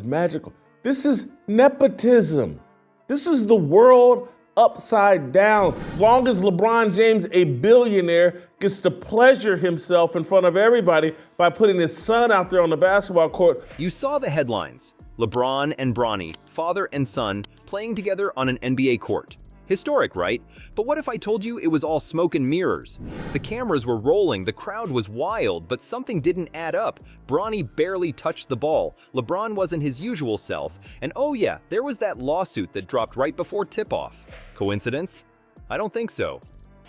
Magical. This is nepotism. This is the world upside down. As long as LeBron James, a billionaire, gets to pleasure himself in front of everybody by putting his son out there on the basketball court. You saw the headlines. LeBron and Bronny, father and son, playing together on an NBA court. Historic, right? But what if I told you it was all smoke and mirrors? The cameras were rolling, the crowd was wild, but something didn't add up. Bronny barely touched the ball, LeBron wasn't his usual self, and oh yeah, there was that lawsuit that dropped right before tip-off. Coincidence? I don't think so.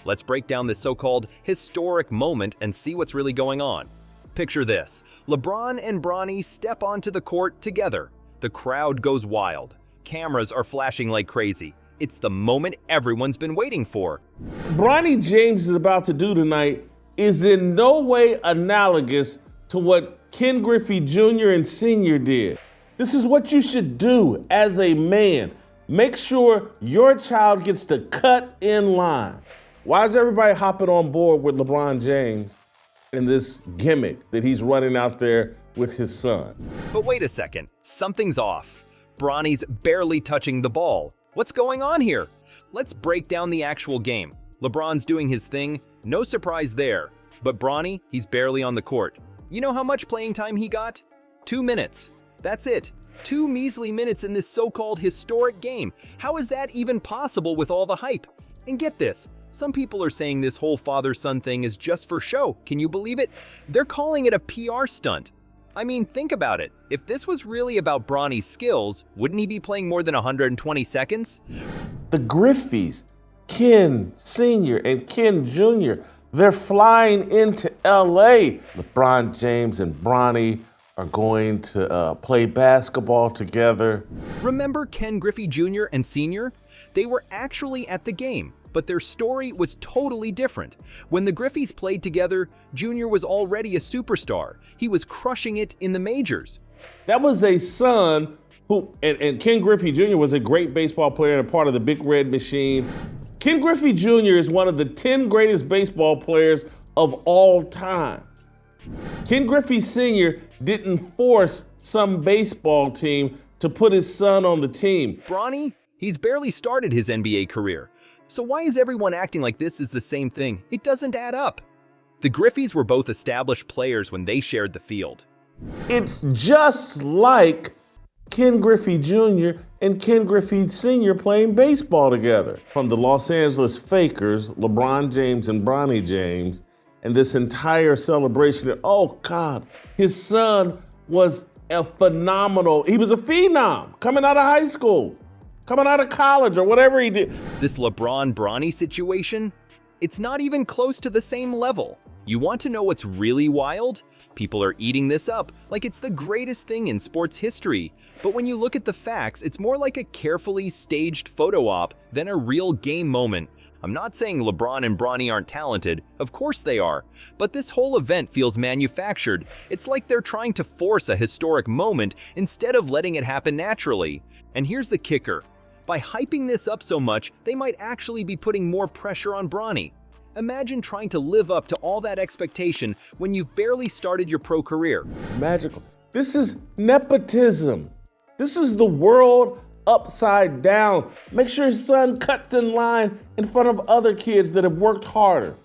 Let's break down this so-called historic moment and see what's really going on. Picture this. LeBron and Bronny step onto the court together. The crowd goes wild. Cameras are flashing like crazy. It's the moment everyone's been waiting for. Bronny James is about to do tonight is in no way analogous to what Ken Griffey Jr. and Sr. did. This is what you should do as a man. Make sure your child gets to cut in line. Why is everybody hopping on board with LeBron James in this gimmick that he's running out there with his son? But wait a second, something's off. Bronny's barely touching the ball. What's going on here? Let's break down the actual game. LeBron's doing his thing, no surprise there. But Bronny, he's barely on the court. You know how much playing time he got? 2 minutes. That's it. 2 measly minutes in this so-called historic game. How is that even possible with all the hype? And get this, some people are saying this whole father-son thing is just for show. Can you believe it? They're calling it a PR stunt. I mean, think about it. If this was really about Bronny's skills, wouldn't he be playing more than 120 seconds? The Griffeys, Ken Sr. and Ken Jr., they're flying into LA. LeBron James and Bronny are going to play basketball together. Remember Ken Griffey Jr. and Sr.? They were actually at the game, but their story was totally different. When the Griffeys played together, Jr. was already a superstar. He was crushing it in the majors. That was a son who, and Ken Griffey Jr. was a great baseball player and a part of the Big Red Machine. Ken Griffey Jr. is one of the 10 greatest baseball players of all time. Ken Griffey Sr. didn't force some baseball team to put his son on the team. Bronny, he's barely started his NBA career. So why is everyone acting like this is the same thing? It doesn't add up. The Griffeys were both established players when they shared the field. It's just like Ken Griffey Jr. and Ken Griffey Sr. playing baseball together. From the Los Angeles Fakers, LeBron James and Bronny James, and this entire celebration that, oh God, his son was a phenomenal, he was a phenom coming out of high school, coming out of college or whatever he did. This LeBron-Bronny situation, it's not even close to the same level. You want to know what's really wild? People are eating this up like it's the greatest thing in sports history. But when you look at the facts, it's more like a carefully staged photo op than a real game moment. I'm not saying LeBron and Bronny aren't talented, of course they are, but this whole event feels manufactured. It's like they're trying to force a historic moment instead of letting it happen naturally. And here's the kicker. By hyping this up so much, they might actually be putting more pressure on Bronny. Imagine trying to live up to all that expectation when you've barely started your pro career. Magical. This is nepotism. This is the world upside down. Make sure his son cuts in line in front of other kids that have worked harder,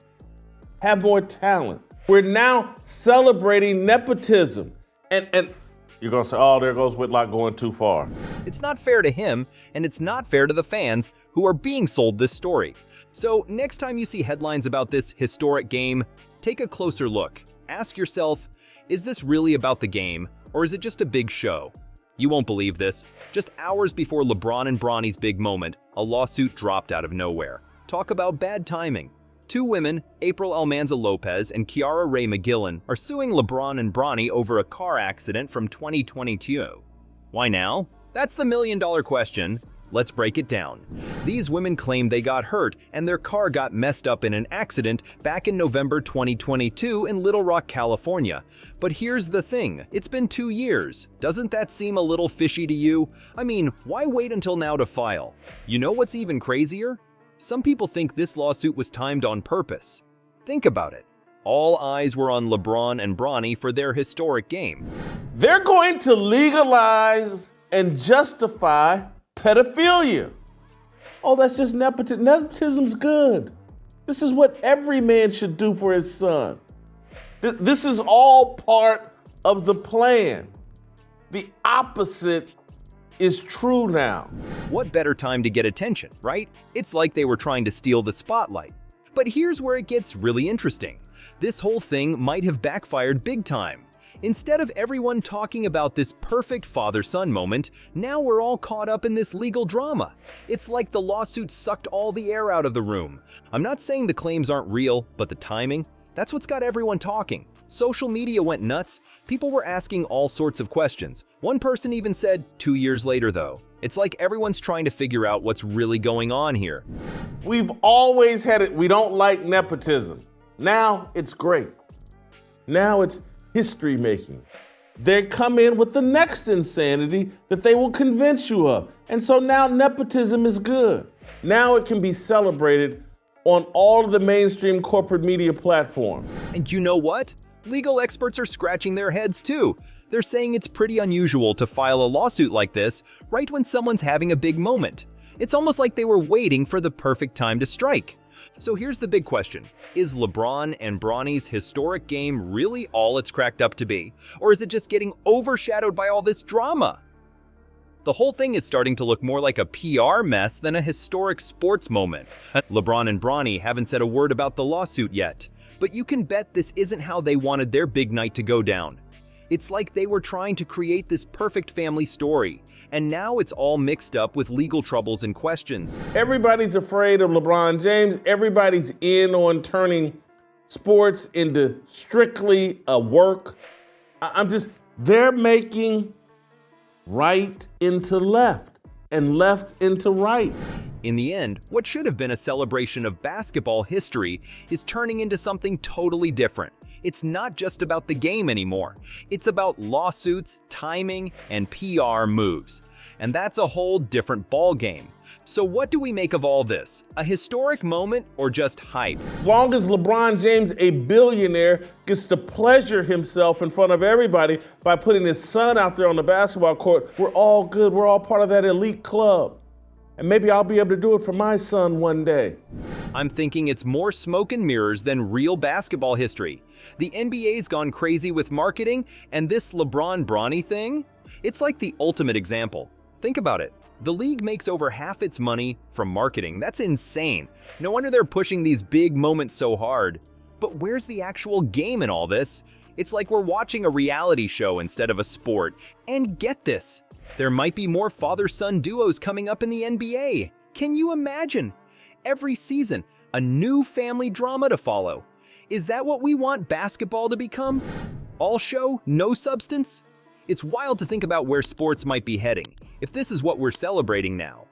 have more talent. We're now celebrating nepotism. And you're gonna say, oh, there goes Whitlock going too far. It's not fair to him, and it's not fair to the fans who are being sold this story. So next time you see headlines about this historic game, take a closer look. Ask yourself, is this really about the game, or is it just a big show? You won't believe this. Just hours before LeBron and Bronny's big moment, a lawsuit dropped out of nowhere. Talk about bad timing. 2 women, April Almanza Lopez and Kiara Ray McGillan, are suing LeBron and Bronny over a car accident from 2022. Why now? That's the million-dollar question. Let's break it down. These women claim they got hurt and their car got messed up in an accident back in November 2022 in Little Rock, California. But here's the thing, it's been 2 years. Doesn't that seem a little fishy to you? I mean, why wait until now to file? You know what's even crazier? Some people think this lawsuit was timed on purpose. Think about it. All eyes were on LeBron and Bronny for their historic game. They're going to legalize and justify pedophilia. Oh, that's just nepotism. Nepotism's good. This is what every man should do for his son. This is all part of the plan. The opposite is true now. What better time to get attention, right? It's like they were trying to steal the spotlight. But here's where it gets really interesting. This whole thing might have backfired big time. Instead of everyone talking about this perfect father-son moment, now we're all caught up in this legal drama. It's like the lawsuit sucked all the air out of the room. I'm not saying the claims aren't real, but the timing, that's what's got everyone talking. Social media went nuts. People were asking all sorts of questions. One person even said, 2 years later though. It's like everyone's trying to figure out what's really going on here. We've always had it. We don't like nepotism. Now it's great. Now it's history making. They come in with the next insanity that they will convince you of. And so now nepotism is good. Now it can be celebrated on all of the mainstream corporate media platforms. And you know what? Legal experts are scratching their heads too. They're saying it's pretty unusual to file a lawsuit like this right when someone's having a big moment. It's almost like they were waiting for the perfect time to strike. So here's the big question. Is LeBron and Bronny's historic game really all it's cracked up to be? Or is it just getting overshadowed by all this drama? The whole thing is starting to look more like a PR mess than a historic sports moment. LeBron and Bronny haven't said a word about the lawsuit yet, but you can bet this isn't how they wanted their big night to go down. It's like they were trying to create this perfect family story, and now it's all mixed up with legal troubles and questions. Everybody's afraid of LeBron James. Everybody's in on turning sports into strictly a work. They're making right into left and left into right. In the end, what should have been a celebration of basketball history is turning into something totally different. It's not just about the game anymore. It's about lawsuits, timing, and PR moves. And that's a whole different ballgame. So what do we make of all this? A historic moment or just hype? As long as LeBron James, a billionaire, gets to pleasure himself in front of everybody by putting his son out there on the basketball court, we're all good. We're all part of that elite club. And maybe I'll be able to do it for my son one day. I'm thinking it's more smoke and mirrors than real basketball history. The NBA's gone crazy with marketing, and this LeBron-Bronny thing? It's like the ultimate example. Think about it. The league makes over half its money from marketing. That's insane. No wonder they're pushing these big moments so hard. But where's the actual game in all this? It's like we're watching a reality show instead of a sport. And get this, there might be more father-son duos coming up in the NBA. Can you imagine? Every season, a new family drama to follow. Is that what we want basketball to become? All show, no substance? It's wild to think about where sports might be heading, if this is what we're celebrating now.